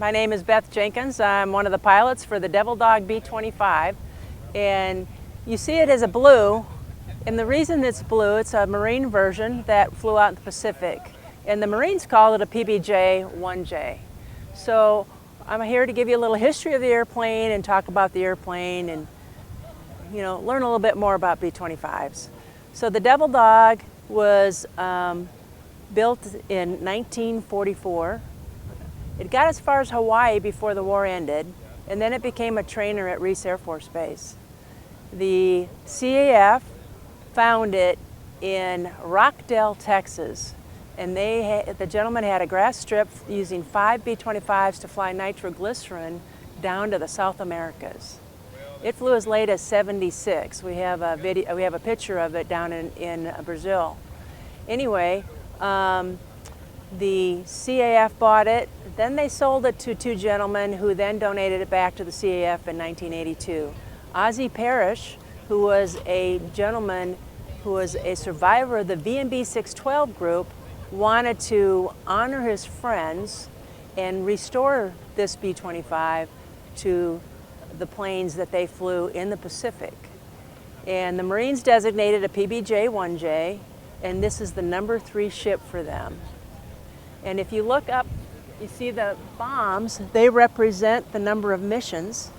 My name is Beth Jenkins. I'm one of the pilots for the Devil Dog B-25, and you see it as a blue, and the reason it's blue, it's a Marine version that flew out in the Pacific, and the Marines call it a PBJ-1J. So I'm here to give you a little history of the airplane and talk about the airplane and learn a little bit more about B-25s. So the Devil Dog was built in 1944. It got as far as Hawaii before the war ended, and then it became a trainer at Reese Air Force Base. The CAF found it in Rockdale, Texas, and the gentleman had a grass strip using 5 B-25s to fly nitroglycerin down to the South Americas. It flew as late as '76. We have a video. We have a picture of it down in Brazil. Anyway, the CAF bought it. Then they sold it to two gentlemen who then donated it back to the CAF in 1982. Ozzie Parrish, who was a gentleman who was a survivor of the V&B 612 group, wanted to honor his friends and restore this B-25 to the planes that they flew in the Pacific. And the Marines designated a PBJ-1J, and this is the number 3 ship for them. And if you look up, you see the bombs, they represent the number of missions.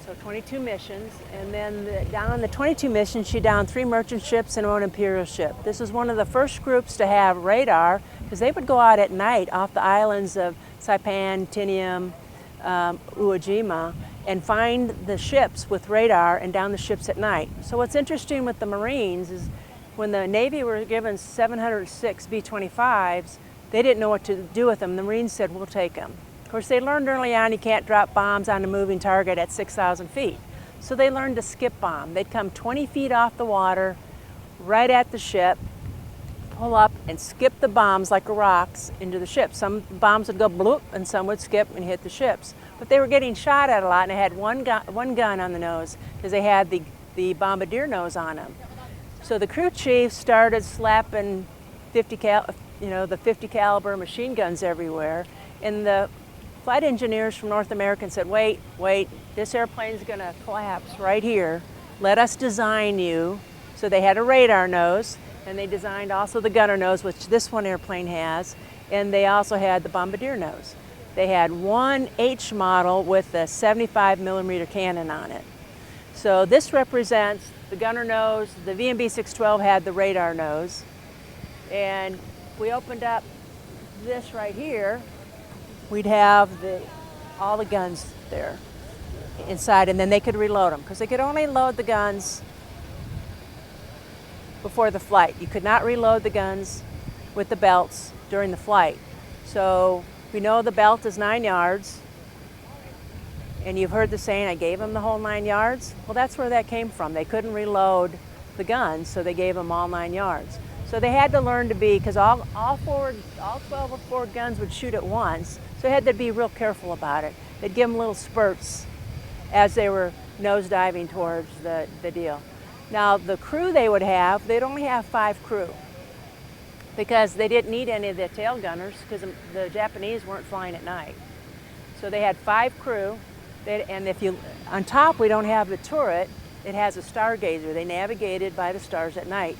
So 22 missions, and then down on the 22 missions, she downed 3 merchant ships and 1 Imperial ship. This is one of the first groups to have radar, because they would go out at night off the islands of Saipan, Tinian, Uojima, and find the ships with radar and down the ships at night. So what's interesting with the Marines is when the Navy were given 706 B-25s, they didn't know what to do with them. The Marines said, we'll take them. Of course, they learned early on you can't drop bombs on a moving target at 6,000 feet. So they learned to skip bomb. They'd come 20 feet off the water, right at the ship, pull up and skip the bombs like rocks into the ship. Some bombs would go bloop and some would skip and hit the ships. But they were getting shot at a lot, and they had one gun on the nose because they had the bombardier nose on them. So the crew chief started slapping the 50 caliber machine guns everywhere, and the flight engineers from North American said, wait, this airplane's gonna collapse right here. Let us design you. So they had a radar nose, and they designed also the gunner nose, which this one airplane has, and they also had the bombardier nose. They had one H model with a 75mm cannon on it. So this represents the gunner nose. The V&B 612 had the radar nose. And if we opened up this right here, we'd have all the guns there inside, and then they could reload them, because they could only load the guns before the flight. You could not reload the guns with the belts during the flight. So we know the belt is 9 yards, and you've heard the saying, I gave them the whole 9 yards. Well, that's where that came from. They couldn't reload the guns, so they gave them all 9 yards. So they had to learn to be, because all 12 of forward guns would shoot at once, so they had to be real careful about it. They'd give them little spurts as they were nosediving towards the deal. Now, the crew they would have, they'd only have 5 crew, because they didn't need any of the tail gunners, because the Japanese weren't flying at night. So they had 5 crew, and on top we don't have the turret, it has a stargazer. They navigated by the stars at night.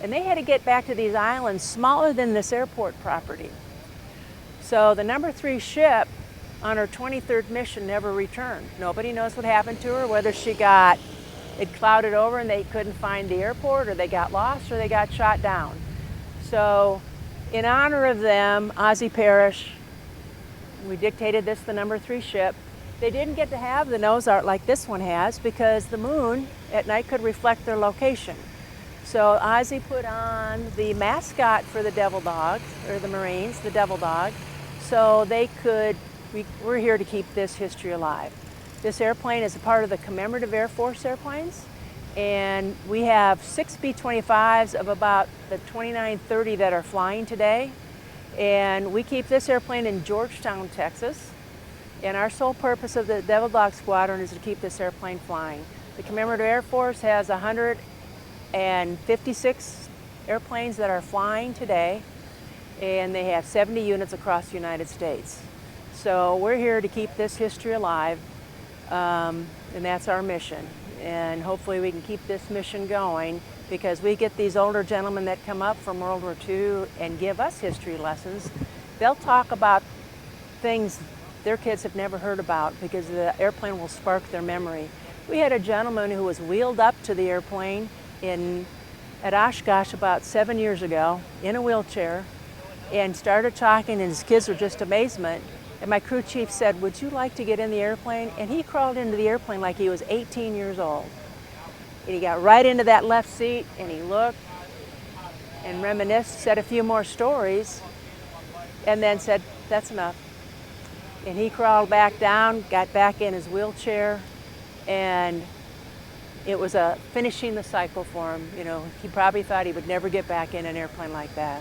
And they had to get back to these islands smaller than this airport property. So the number 3 ship on her 23rd mission never returned. Nobody knows what happened to her, whether it clouded over and they couldn't find the airport, or they got lost, or they got shot down. So in honor of them, Ozzie Parrish, we dictated this the number 3 ship. They didn't get to have the nose art like this one has, because the moon at night could reflect their location. So Ozzie put on the mascot for the Devil Dogs, or the Marines, the Devil Dog, so we're here to keep this history alive. This airplane is a part of the commemorative Air Force airplanes, and we have 6 B-25s of about the 2930 that are flying today. And we keep this airplane in Georgetown, Texas, and our sole purpose of the Devil Dog Squadron is to keep this airplane flying. The Commemorative Air Force has 156 airplanes that are flying today, and they have 70 units across the United States. So we're here to keep this history alive, and that's our mission. And hopefully we can keep this mission going, because we get these older gentlemen that come up from World War II and give us history lessons. They'll talk about things their kids have never heard about, because the airplane will spark their memory. We had a gentleman who was wheeled up to the airplane at Oshkosh about 7 years ago in a wheelchair, and started talking, and his kids were just amazement. And my crew chief said, "Would you like to get in the airplane?" And he crawled into the airplane like he was 18 years old. And he got right into that left seat, and he looked and reminisced, said a few more stories, and then said, "That's enough." And he crawled back down, got back in his wheelchair, and it was finishing the cycle for him. You know, he probably thought he would never get back in an airplane like that.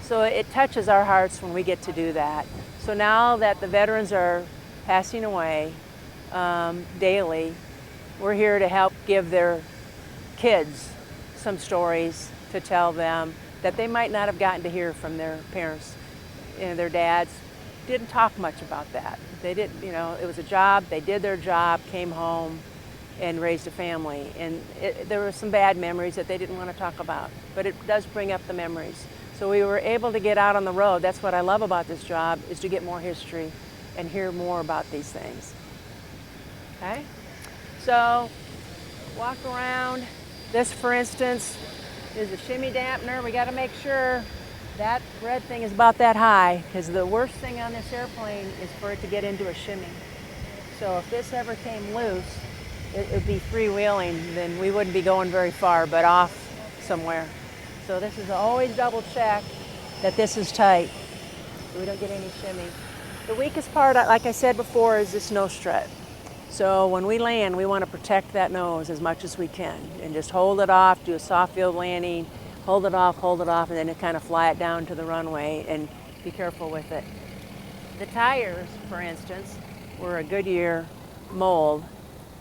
So it touches our hearts when we get to do that. So now that the veterans are passing away daily, we're here to help give their kids some stories to tell them that they might not have gotten to hear from their parents. And their dads didn't talk much about that. They didn't, you know, it was a job, they did their job, came home, and raised a family. And there were some bad memories that they didn't want to talk about, but it does bring up the memories. So we were able to get out on the road. That's what I love about this job, is to get more history and hear more about these things. Okay? So, walk around. This, for instance, is a shimmy dampener. We got to make sure that red thing is about that high, because the worst thing on this airplane is for it to get into a shimmy. So if this ever came loose, it would be freewheeling, then we wouldn't be going very far, but off somewhere. So this is always double check that this is tight, so we don't get any shimmy. The weakest part, like I said before, is this nose strut. So when we land, we want to protect that nose as much as we can, and just hold it off, do a soft field landing, hold it off, and then kind of fly it down to the runway, and be careful with it. The tires, for instance, were a Goodyear mold,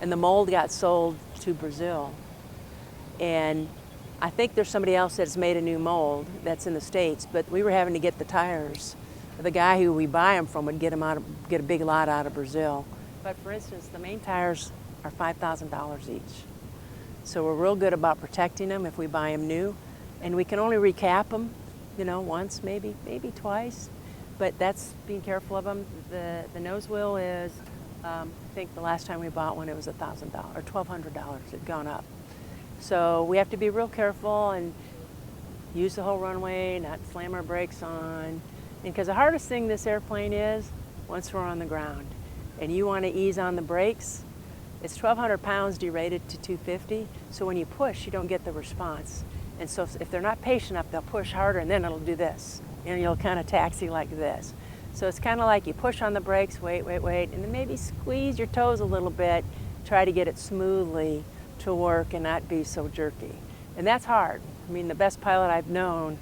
and the mold got sold to Brazil. And I think there's somebody else that's made a new mold that's in the States, but we were having to get the tires. The guy who we buy them from would get a big lot out of Brazil. But for instance, the main tires are $5,000 each. So we're real good about protecting them if we buy them new. And we can only recap them, you know, once, maybe twice. But that's being careful of them. The nose wheel is, I think the last time we bought one, it was $1,000 or $1,200. It had gone up. So we have to be real careful and use the whole runway, not slam our brakes on. Because the hardest thing this airplane is, once we're on the ground, and you want to ease on the brakes, it's 1,200 pounds derated to 250, so when you push, you don't get the response. And so if they're not patient enough, they'll push harder, and then it'll do this, and you'll kind of taxi like this. So it's kind of like you push on the brakes, wait, and then maybe squeeze your toes a little bit, try to get it smoothly to work and not be so jerky. And that's hard. I mean, the best pilot I've known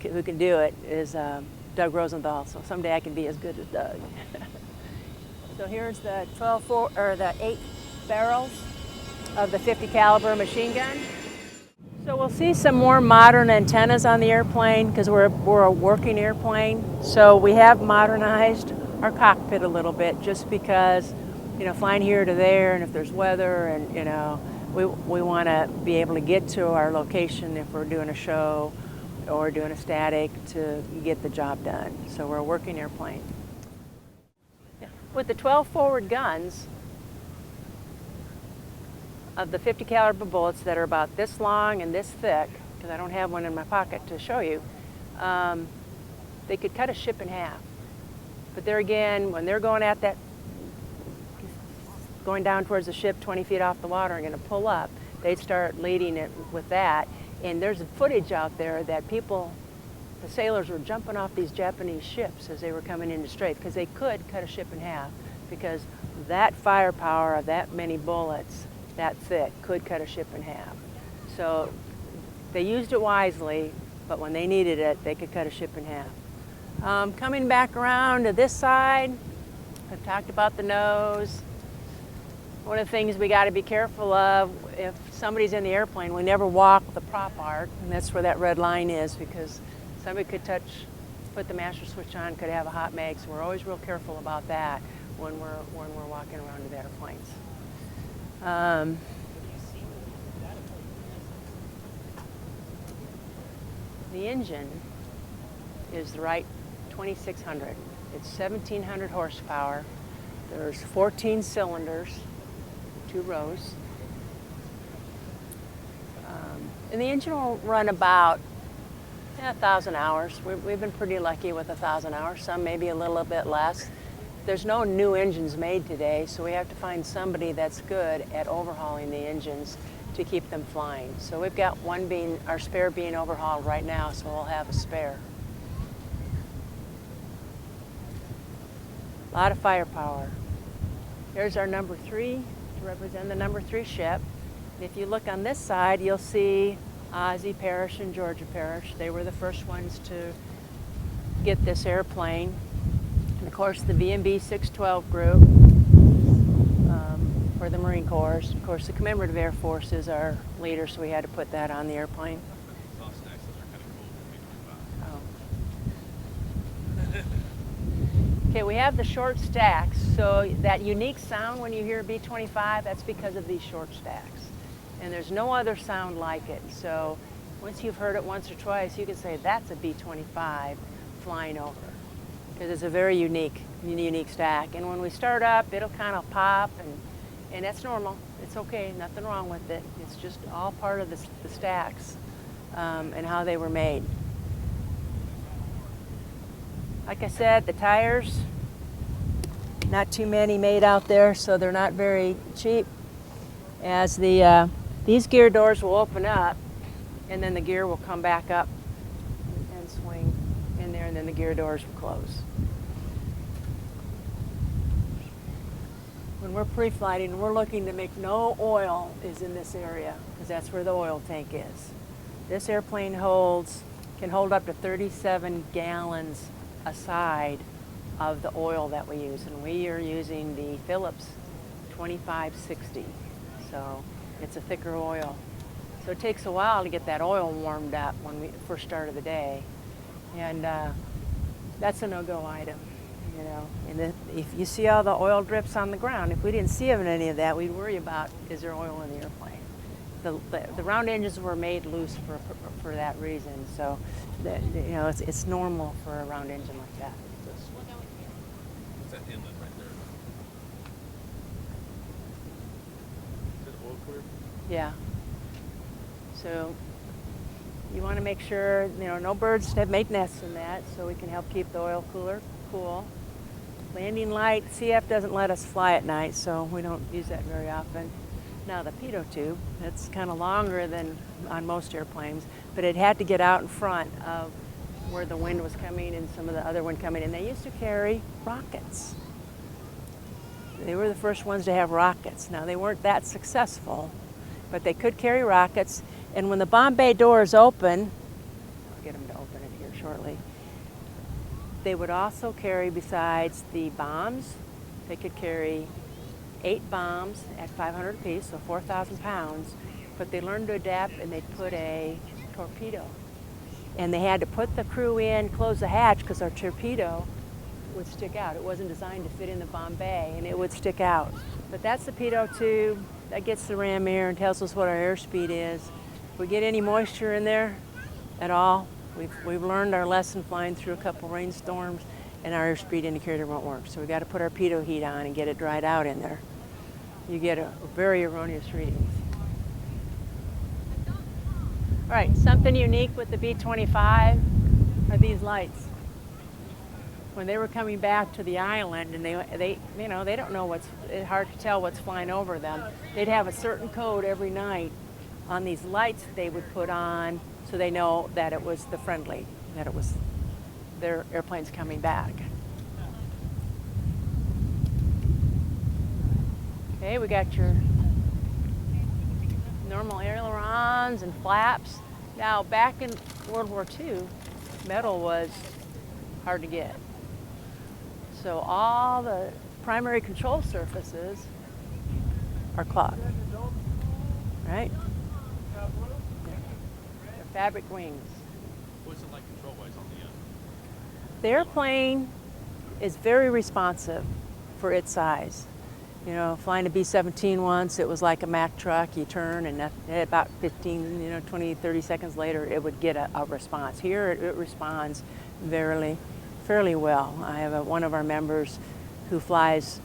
who can do it is Doug Rosenthal, so someday I can be as good as Doug. So here's the 8 barrels of the 50 caliber machine gun. So we'll see some more modern antennas on the airplane, because we're a working airplane. So we have modernized our cockpit a little bit, just because, you know, flying here to there, and if there's weather, and you know, we want to be able to get to our location if we're doing a show or doing a static to get the job done. So we're a working airplane. With the 12 forward guns of the 50 caliber bullets that are about this long and this thick, because I don't have one in my pocket to show you, they could cut a ship in half. But there again, when they're going at that, going down towards the ship 20 feet off the water and going to pull up, they'd start leading it with that. And there's footage out there that people, the sailors were jumping off these Japanese ships as they were coming into strafe, because they could cut a ship in half, because that firepower of that many bullets, that thick, could cut a ship in half. So they used it wisely, but when they needed it, they could cut a ship in half. Coming back around to this side, I've talked about the nose. One of the things we got to be careful of, if somebody's in the airplane, we never walk the prop arc, and that's where that red line is, because somebody could touch put the master switch on, could have a hot mag, so we're always real careful about that when we're walking around with airplanes. The engine is the Wright 2600. It's 1,700 horsepower. There's 14 cylinders, 2 rows. And the engine will run about 1,000 hours. We've been pretty lucky with 1,000 hours, some maybe a little bit less. There's no new engines made today, so we have to find somebody that's good at overhauling the engines to keep them flying. So we've got one being, our spare being overhauled right now, so we'll have a spare. A lot of firepower. Here's our number 3 to represent the number 3 ship. And if you look on this side, you'll see Ozzie Parrish and Georgia Parrish. They were the first ones to get this airplane. And of course, the B&B 612 group for the Marine Corps. Of course, the Commemorative Air Force is our leader, so we had to put that on the airplane. Okay, we have the short stacks, so that unique sound when you hear B-25, that's because of these short stacks. And there's no other sound like it. So once you've heard it once or twice, you can say that's a B-25 flying over, because it's a very unique stack. And when we start up, it'll kind of pop, and that's normal. It's okay, nothing wrong with it. It's just all part of the stacks and how they were made. Like I said, the tires, not too many made out there, so they're not very cheap. As these gear doors will open up, and then the gear will come back up and swing in there, and then the gear doors will close. When we're pre-flighting, we're looking to make no oil is in this area, because that's where the oil tank is. This airplane can hold up to 37 gallons a side of the oil that we use, and we are using the Phillips 2560, so it's a thicker oil. So it takes a while to get that oil warmed up when we first start of the day, and that's a no-go item, you know. And if you see all the oil drips on the ground, if we didn't see any of that, we'd worry about, is there oil in the airplane? The round engines were made loose for that reason, so that, you know, it's normal for a round engine like that. What's that inlet right there? Is it oil clear? Yeah. So you want to make sure, you know, no birds have made nests in that, so we can help keep the oil cooler cool. Landing light, CF doesn't let us fly at night, so we don't use that very often. Now the pitot tube, that's kind of longer than on most airplanes, but it had to get out in front of where the wind was coming and some of the other wind coming in. They used to carry rockets. They were the first ones to have rockets. Now they weren't that successful, but they could carry rockets. And when the bomb bay doors open, I'll get them to open it here shortly, they would also carry, besides the bombs, they could carry 8 bombs at 500 apiece, so 4,000 pounds, but they learned to adapt and they put a torpedo. And they had to put the crew in, close the hatch, because our torpedo would stick out. It wasn't designed to fit in the bomb bay, and it would stick out. But that's the pitot tube. That gets the ram air and tells us what our airspeed is. If we get any moisture in there at all, we've learned our lesson flying through a couple rainstorms, and our airspeed indicator won't work. So we got to put our pitot heat on and get it dried out in there. You get a very erroneous readings. All right, something unique with the B-25 are these lights. When they were coming back to the island, and they you know, they don't know it's hard to tell what's flying over them. They'd have a certain code every night on these lights they would put on, so they know that it was the friendly, that it was their airplanes coming back. Okay, we got your normal ailerons and flaps. Now, back in World War II, metal was hard to get. So all the primary control surfaces are cloth, right? They're fabric wings. What's it like control-wise on the The airplane is very responsive for its size. You know, flying a B-17 once, it was like a Mack truck. You turn and about 15, 20, 30 seconds later, it would get a response. Here, it responds fairly well. I have one of our members who flies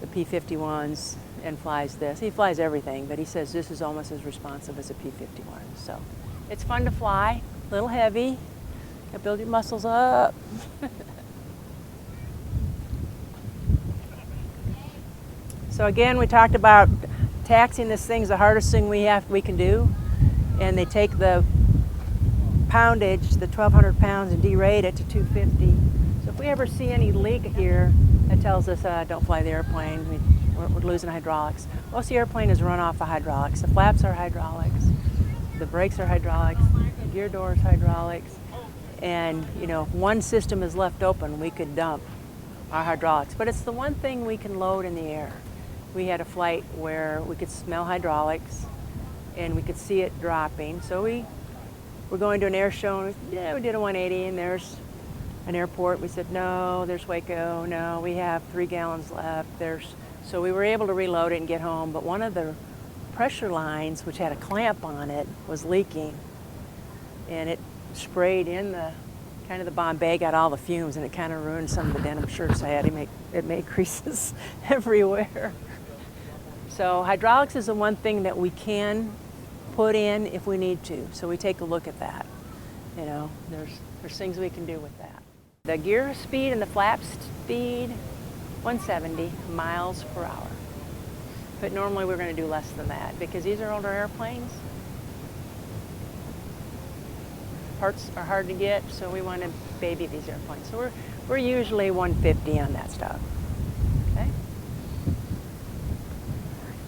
the P-51s and flies this. He flies everything, but he says this is almost as responsive as a P-51. So it's fun to fly, a little heavy. You build your muscles up. So again, we talked about taxiing. This thing's the hardest thing we can do. And they take the poundage, the 1,200 pounds, and derate it to 250. So if we ever see any leak here, that tells us don't fly the airplane. We're losing hydraulics. Most of the airplane is run off of hydraulics. The flaps are hydraulics. The brakes are hydraulics. The gear door is hydraulics. And if one system is left open, we could dump our hydraulics. But it's the one thing we can load in the air. We had a flight where we could smell hydraulics and we could see it dropping. So we were going to an air show and we did a 180 and there's an airport. We said, no, there's Waco. No, we have 3 gallons left. So we were able to reload it and get home. But one of the pressure lines, which had a clamp on it, was leaking. And it sprayed in the Bombay, got all the fumes, and it kind of ruined some of the denim shirts I had. It made creases everywhere. So hydraulics is the one thing that we can put in if we need to. So we take a look at that. There's things we can do with that. The gear speed and the flap speed, 170 miles per hour. But normally we're going to do less than that because these are older airplanes. Parts are hard to get, so we want to baby these airplanes. So we're usually 150 on that stuff. Okay.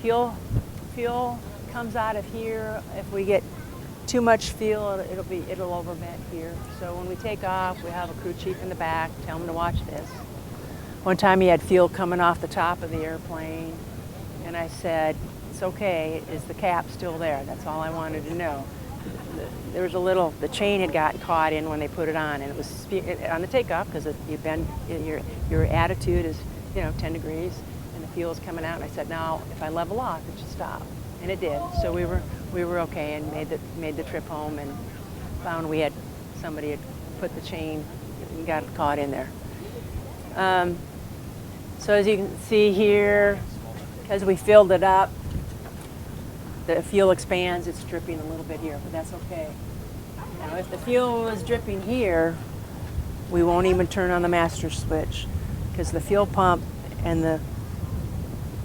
Fuel comes out of here. If we get too much fuel, it'll overvent here. So when we take off, we have a crew chief in the back. Tell him to watch this. One time he had fuel coming off the top of the airplane, and I said, "It's okay. Is the cap still there?" That's all I wanted to know. There was the chain had gotten caught in when they put it on, and it was on the takeoff because your attitude is 10 degrees, and the fuel is coming out. And I said, now if I level off, it should stop, and it did. So we were okay and made the trip home and found somebody had put the chain and got caught in there. So as you can see here, because we filled it up, the fuel expands. It's dripping a little bit here, but that's okay. Now, if the fuel was dripping here, we won't even turn on the master switch because the fuel pump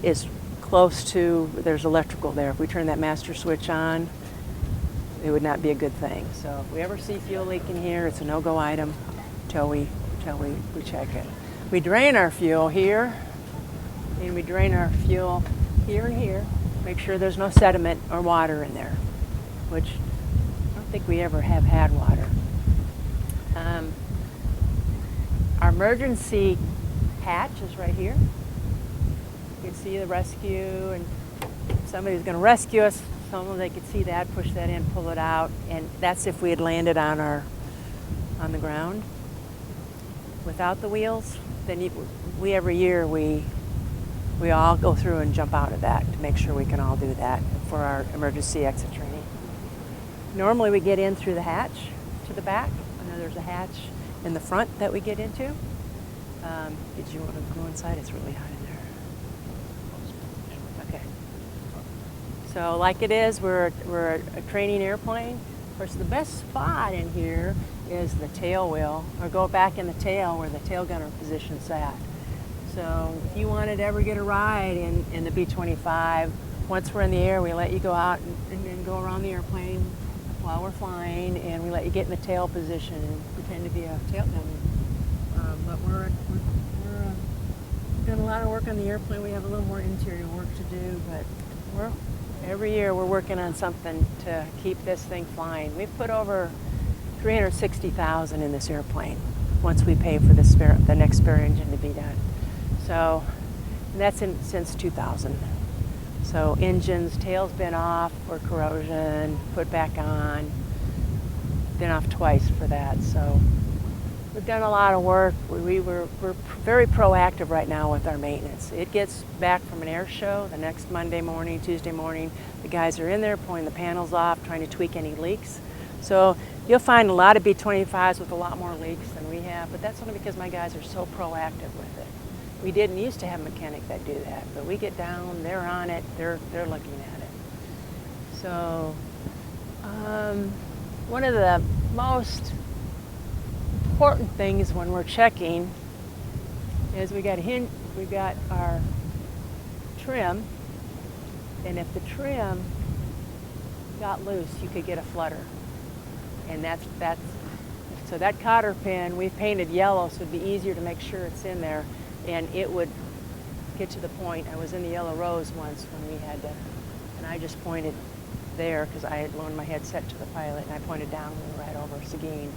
is close to, there's electrical there. If we turn that master switch on, it would not be a good thing. So if we ever see fuel leaking here, it's a no-go item until we check it. We drain our fuel here, and we drain our fuel here and here. Make sure there's no sediment or water in there, which I don't think we ever have had water. Our emergency hatch is right here. You can see the rescue, and if somebody's going to rescue us, they could see that, push that in, pull it out, and that's if we had landed on the ground. Without the wheels, then every year we all go through and jump out of that to make sure we can all do that for our emergency exit training. Normally we get in through the hatch to the back. I know there's a hatch in the front that we get into. Did you want to go inside? It's really hot in there. Okay. So like it is, we're a training airplane. Of course, the best spot in here is the tail wheel, or go back in the tail where the tail gunner position's at. So if you wanted to ever get a ride in the B-25, once we're in the air, we let you go out and go around the airplane while we're flying, and we let you get in the tail position and pretend to be a tail gunner. But we're doing a lot of work on the airplane. We have a little more interior work to do, but every year we're working on something to keep this thing flying. We've put over $360,000 in this airplane once we pay for the next spare engine to be done. So that's since 2000. So engines, tail's been off for corrosion, put back on, been off twice for that. So We've done a lot of work. We're very proactive right now with our maintenance. It gets back from an air show the next Monday morning, Tuesday morning. The guys are in there pulling the panels off, trying to tweak any leaks. So you'll find a lot of B-25s with a lot more leaks than we have, but that's only because my guys are so proactive with it. We didn't used to have a mechanic that do that, but we get down, they're on it, they're looking at it. So one of the most important things when we're checking is we got our trim, and if the trim got loose, you could get a flutter. And so that cotter pin we've painted yellow, so it'd be easier to make sure it's in there, and it would get to the point. I was in the Yellow Rose once when we had to, and I just pointed there because I had loaned my headset to the pilot, and I pointed down when we were right over Seguin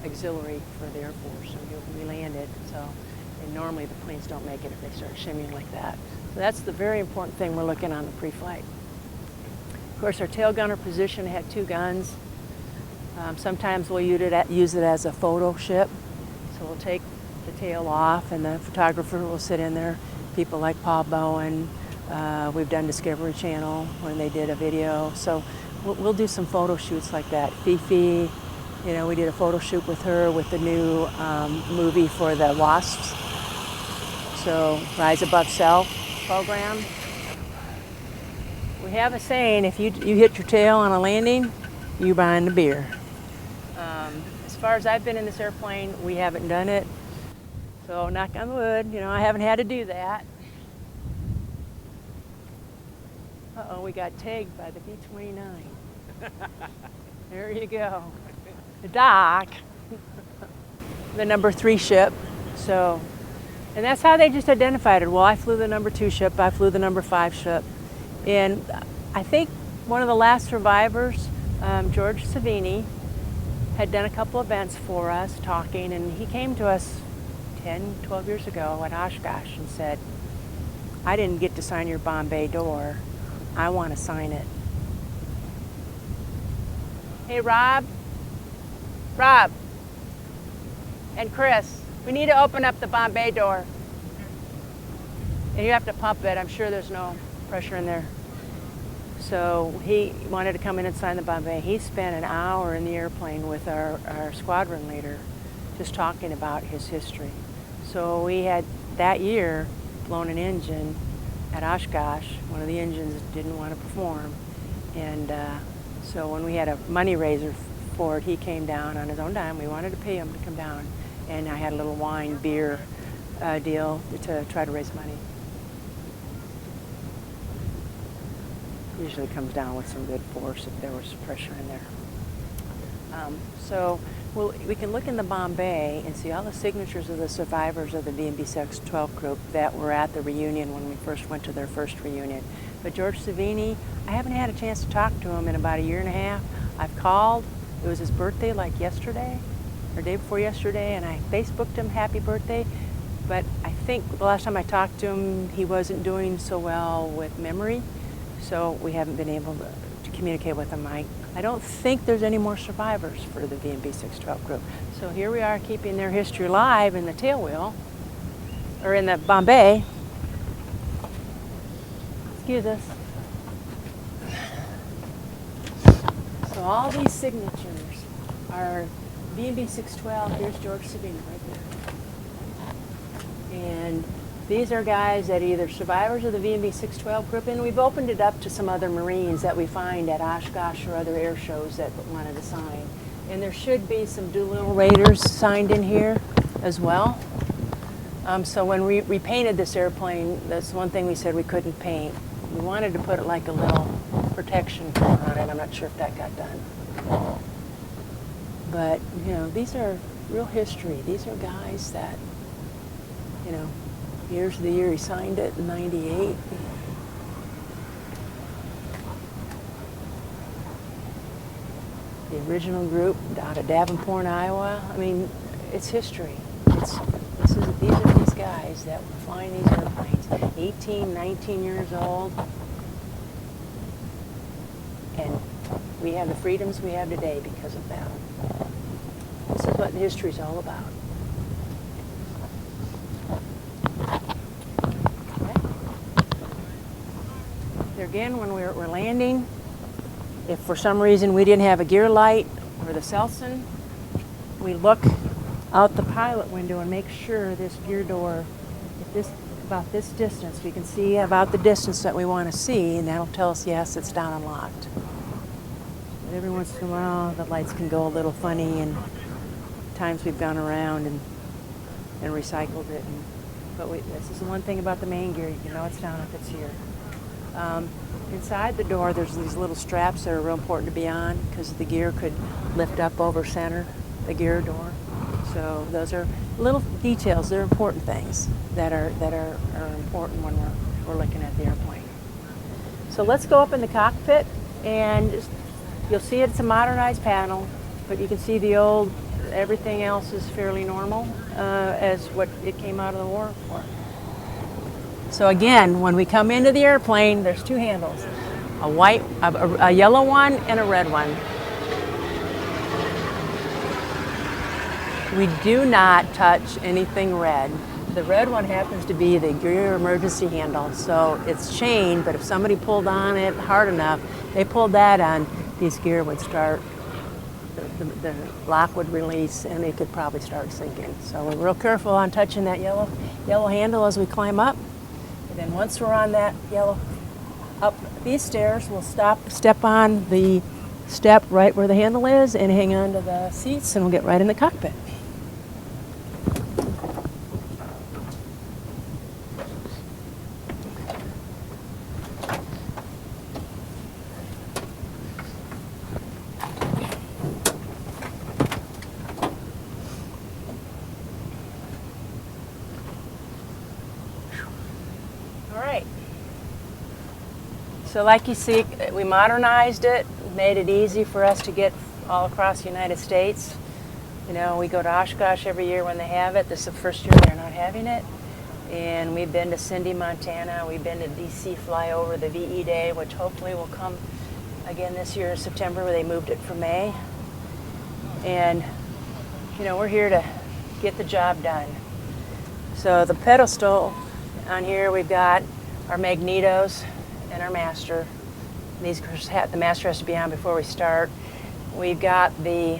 Auxiliary for the Air Force, and we landed. So, and normally the planes don't make it if they start shimmying like that. So that's the very important thing we're looking on the pre-flight. Of course, our tail gunner position had 2 guns. Sometimes we'll use it as a photo ship. So we'll take the tail off, and the photographer will sit in there. People like Paul Bowen. We've done Discovery Channel when they did a video. So we'll do some photo shoots like that. Fifi, you know, we did a photo shoot with her with the new movie for the Wasps. So Rise Above Self program. We have a saying, if you hit your tail on a landing, you buying the beer. As far as I've been in this airplane, we haven't done it. So knock on wood, you know, I haven't had to do that. Uh-oh, we got tagged by the B-29. There you go. The dock. The number 3 ship. So, and that's how they just identified it. Well, I flew the number 2 ship, I flew the number 5 ship. And I think one of the last survivors, George Savini, had done a couple events for us talking, and he came to us 10, 12 years ago at Oshkosh and said, I didn't get to sign your Bombay door. I want to sign it. Hey, Rob, and Chris, we need to open up the Bombay door. And you have to pump it. I'm sure there's no pressure in there. So he wanted to come in and sign the Bombay. He spent an hour in the airplane with our squadron leader just talking about his history. So we had that year blown an engine at Oshkosh. One of the engines didn't want to perform. And so when we had a money raiser for it, he came down on his own dime. We wanted to pay him to come down. And I had a little wine, beer deal to try to raise money. Usually comes down with some good force if there was pressure in there. So we can look in the Bombay and see all the signatures of the survivors of the V&B 612 group that were at the reunion when we first went to their first reunion. But George Savini, I haven't had a chance to talk to him in about 1.5 years. I've called. It was his birthday like yesterday, or day before yesterday, and I Facebooked him happy birthday. But I think the last time I talked to him, he wasn't doing so well with memory. So we haven't been able to communicate with them. I don't think there's any more survivors for the V&B 612 group. So here we are keeping their history alive in the tailwheel, or in the Bombay. Excuse us. So all these signatures are V&B 612. Here's George Savini right there. And these are guys that are either survivors of the V&B 612 group, and we've opened it up to some other Marines that we find at Oshkosh or other air shows that wanted to sign. And there should be some Doolittle Raiders signed in here as well. So when we repainted this airplane, that's one thing we said we couldn't paint. We wanted to put like a little protection on it. I'm not sure if that got done. But, you know, these are real history. These are guys that, you know, here's the year he signed it, in '98. The original group out of Davenport, Iowa. I mean, it's history. These are these guys that were flying these airplanes, 18, 19 years old. And we have the freedoms we have today because of them. This is what history's all about. Again, when we're landing, if for some reason we didn't have a gear light or the Selson, we look out the pilot window and make sure this gear door, about this distance, we can see about the distance that we want to see, and that'll tell us, yes, it's down and locked. But every once in a while, the lights can go a little funny, and times we've gone around and recycled it. But this is the one thing about the main gear, you know it's down if it's here. Inside the door, there's these little straps that are real important to be on because the gear could lift up over center, the gear door. So those are little details. They're important things that are important when we're looking at the airplane. So let's go up in the cockpit, and you'll see it's a modernized panel, but you can see the old. Everything else is fairly normal as what it came out of the war for. So again, when we come into the airplane, there's two handles, a yellow one and a red one. We do not touch anything red. The red one happens to be the gear emergency handle. So it's chained, but if somebody pulled on it hard enough, they pulled that on, these gear would start, the lock would release, and it could probably start sinking. So we're real careful on touching that yellow handle as we climb up. And then once we're on that up these stairs, we'll step on the step right where the handle is and hang on to the seats, and we'll get right in the cockpit. So like you see, we modernized it, made it easy for us to get all across the United States. You know, we go to Oshkosh every year when they have it. This is the first year they're not having it. And we've been to Cindy, Montana. We've been to DC flyover, the VE Day, which hopefully will come again this year in September, where they moved it for May. And, you know, we're here to get the job done. So the pedestal on here, we've got our magnetos and our master. The master has to be on before we start. We've got the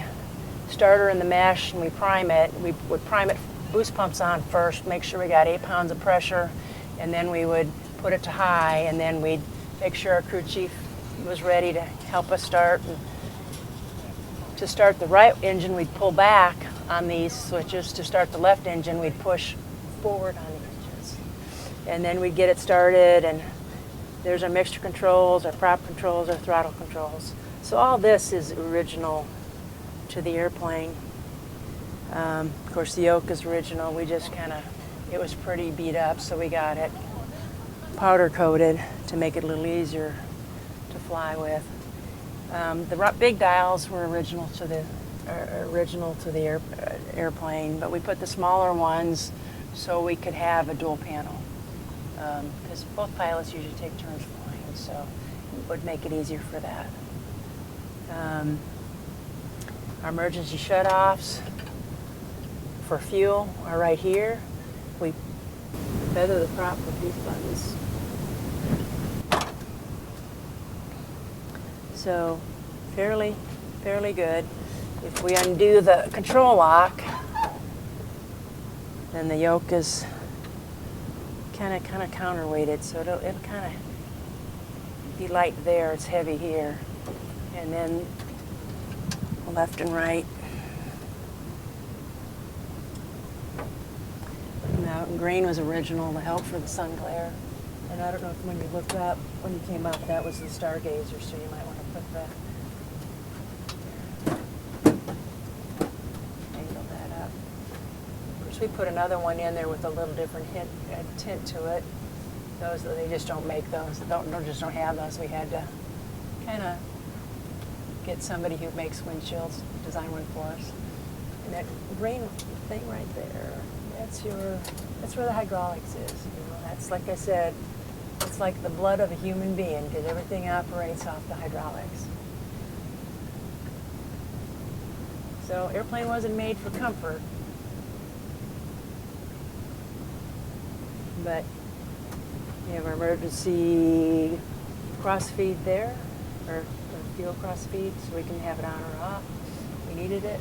starter and the mesh, and we prime it. We would prime it, boost pumps on first, make sure we got 8 pounds of pressure, and then we would put it to high, and then we'd make sure our crew chief was ready to help us start. And to start the right engine, we'd pull back on these switches. To start the left engine, we'd push forward on the engines. And then we'd get it started, and there's our mixture controls, our prop controls, our throttle controls. So all this is original to the airplane. Of course, the yoke is original. We just it was pretty beat up, so we got it powder coated to make it a little easier to fly with. The big dials were original to the airplane, but we put the smaller ones so we could have a dual panel. Because both pilots usually take turns flying, so it would make it easier for that. Our emergency shutoffs for fuel are right here. We feather the prop with these buttons. So fairly good. If we undo the control lock, then the yoke is kind of counterweighted, so it'll kind of be light there. It's heavy here, and then left and right. Now, green was original to help for the sun glare, and I don't know if when you looked up when you came up that was the stargazer, so you might want to put that. We put another one in there with a little different tint to it. Those they just don't make those. They don't have those. We had to kind of get somebody who makes windshields design one for us. And that green thing right there, that's where the hydraulics is. You know, that's, like I said, it's like the blood of a human being, because everything operates off the hydraulics. So airplane wasn't made for comfort. But we have our emergency cross feed there, or fuel cross feed, so we can have it on or off. We needed it.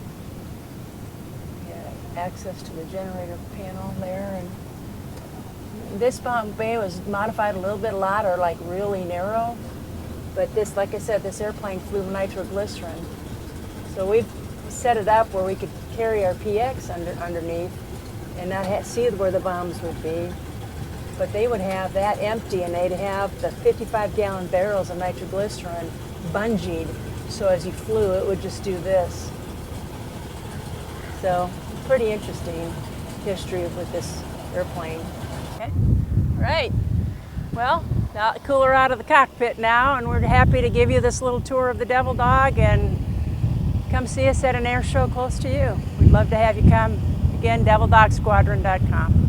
We had access to the generator panel there, and this bunk bay was modified a little bit, like really narrow. But this, like I said, this airplane flew nitroglycerin, so we've set it up where we could carry our PX underneath, and not see where the bombs would be. But they would have that empty, and they'd have the 55-gallon barrels of nitroglycerin bungeed, so as you flew, it would just do this. So, pretty interesting history with this airplane. Okay, all right. Well, now cooler out of the cockpit now, and we're happy to give you this little tour of the Devil Dog, and come see us at an air show close to you. We'd love to have you come. Again, DevilDogSquadron.com.